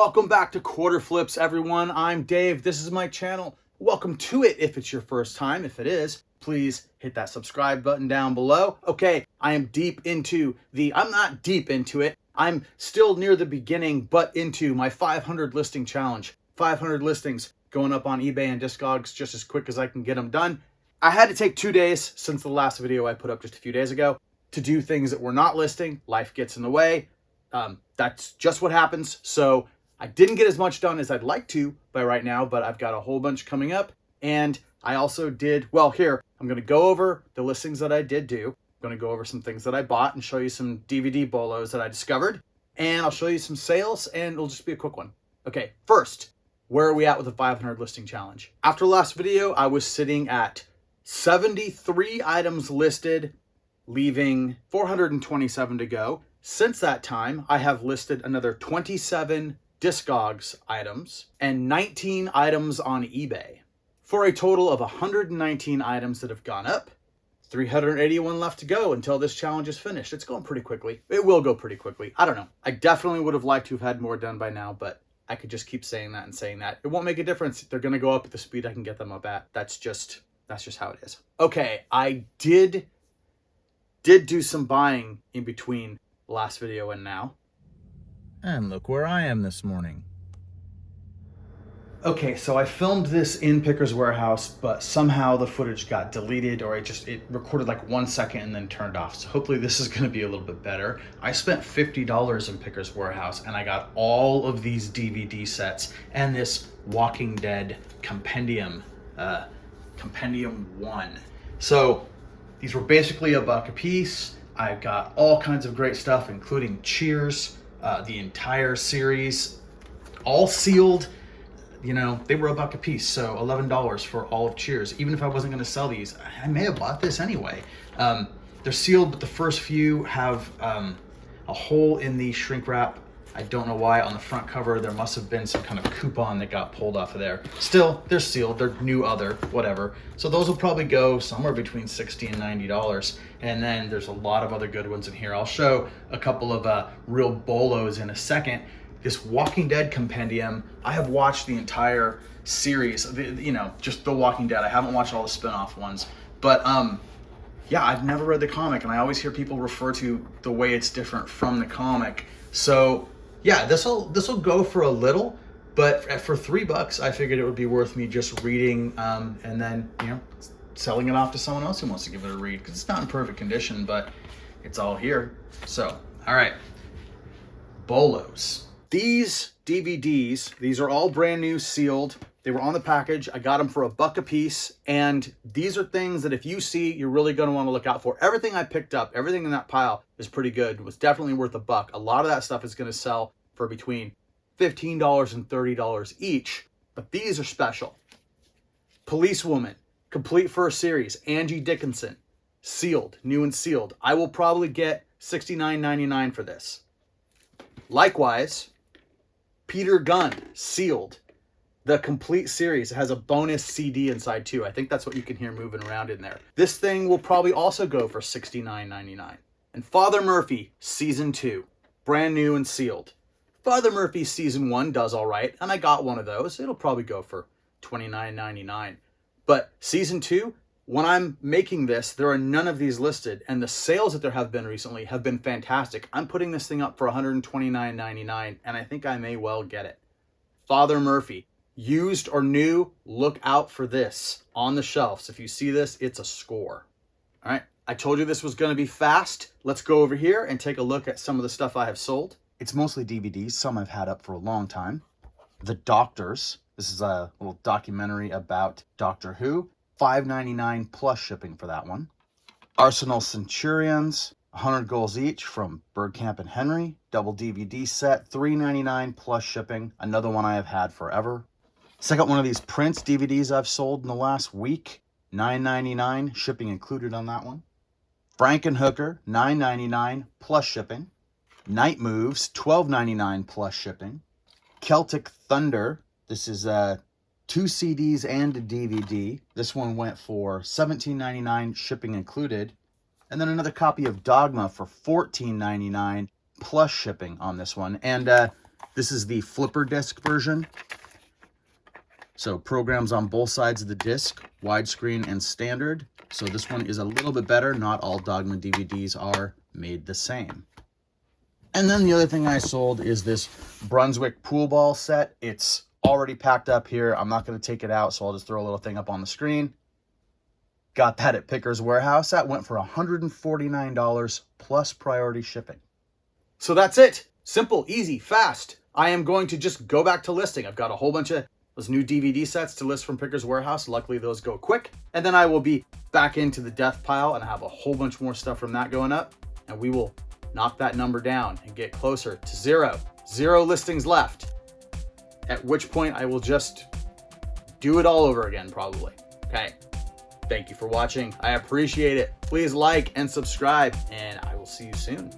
Welcome back to Quarter Flips, everyone. I'm Dave. This is my channel. Welcome to it if it's your first time. If it is, please hit that subscribe button down below. Okay, I am deep into I'm not deep into it. I'm still near the beginning, but into my 500 listing challenge. 500 listings going up on eBay and Discogs just as quick as I can get them done. I had to take 2 days since the last video I put up just a few days ago to do things that were not listing. Life gets in the way. That's just what happens. So I didn't get as much done as I'd like to by right now, but I've got a whole bunch coming up. And I also did, well, here, I'm going to go over the listings that I did do. I'm going to go over some things that I bought and show you some DVD bolos that I discovered. And I'll show you some sales, and it'll just be a quick one. Okay, first, where are we at with the 500 listing challenge? After the last video, I was sitting at 73 items listed, leaving 427 to go. Since that time, I have listed another 27 Discogs items and 19 items on eBay for a total of 119 items that have gone up. 381 left to go until this challenge is finished. It's going pretty quickly. It will go pretty quickly. I don't know. I definitely would have liked to have had more done by now, but I could just keep saying that and saying that. It won't make a difference. They're going to go up at the speed I can get them up at. That's just how it is. Okay, I did do some buying in between the last video and now. And look where I am this morning. Okay, so I filmed this in Pickers Warehouse, but somehow the footage got deleted, or it recorded like 1 second and then turned off. So hopefully this is gonna be a little bit better. I spent $50 in Pickers Warehouse and I got all of these DVD sets and this Walking Dead Compendium, Compendium 1. So these were basically $1 a piece. I've got all kinds of great stuff, including Cheers, the entire series, all sealed. You know, they were $1 a piece, so $11 for all of Cheers. Even if I wasn't going to sell these, I may have bought this anyway. They're sealed, but the first few have a hole in the shrink wrap. I don't know why. On the front cover, there must have been some kind of coupon that got pulled off of there. Still, they're sealed. They're new other, whatever. So those will probably go somewhere between $60 and $90. And then there's a lot of other good ones in here. I'll show a couple of real bolos in a second. This Walking Dead Compendium, I have watched the entire series, you know, just The Walking Dead. I haven't watched all the spin-off ones. But yeah, I've never read the comic, and I always hear people refer to the way it's different from the comic. So yeah, this'll go for a little, but for $3, I figured it would be worth me just reading and then, you know, selling it off to someone else who wants to give it a read, because it's not in perfect condition, but it's all here. So, all right, bolos. These DVDs, these are all brand new, sealed. They were on the package. I got them for $1 a piece. And these are things that if you see, you're really going to want to look out for. Everything I picked up, everything in that pile is pretty good. It was definitely worth $1. A lot of that stuff is going to sell for between $15 and $30 each. But these are special. Policewoman, complete first series, Angie Dickinson, sealed, new and sealed. I will probably get $69.99 for this. Likewise, Peter Gunn, sealed, the complete series. It has a bonus CD inside too. I think that's what you can hear moving around in there. This thing will probably also go for $69.99. And Father Murphy, season 2, brand new and sealed. Father Murphy season 1 does all right, and I got one of those. It'll probably go for $29.99. But season 2, when I'm making this, there are none of these listed, and the sales that there have been recently have been fantastic. I'm putting this thing up for $129.99, and I think I may well get it. Father Murphy, used or new, look out for this on the shelves. If you see this, it's a score. All right, I told you this was going to be fast. Let's go over here and take a look at some of the stuff I have sold. It's mostly DVDs. Some I've had up for a long time. The Doctors. This is a little documentary about Doctor Who. $5.99 plus shipping for that one. Arsenal Centurions, 100 goals each from Bergkamp and Henry. Double DVD set, $3.99 plus shipping. Another one I have had forever. Second one of these Prince DVDs I've sold in the last week. $9.99, shipping included on that one. Frankenhooker, $9.99 plus shipping. Night Moves, $12.99 plus shipping. Celtic Thunder, this is 2 CDs and a DVD. This one went for $17.99, shipping included. And then another copy of Dogma for $14.99 plus shipping on this one. And This is the flipper disc version. So programs on both sides of the disc, widescreen and standard. So this one is a little bit better. Not all Dogma DVDs are made the same. And then the other thing I sold is this Brunswick pool ball set. It's already packed up here. I'm not going to take it out, so I'll just throw a little thing up on the screen. Got that at Picker's Warehouse. That went for $149 plus priority shipping. So that's it. Simple, easy, fast. I am going to just go back to listing. I've got a whole bunch of those new DVD sets to list from Picker's Warehouse. Luckily, those go quick. And then I will be back into the death pile and have a whole bunch more stuff from that going up. And we will knock that number down and get closer to zero. 0 listings left. At which point I will just do it all over again, probably. Okay. Thank you for watching. I appreciate it. Please like and subscribe, and I will see you soon.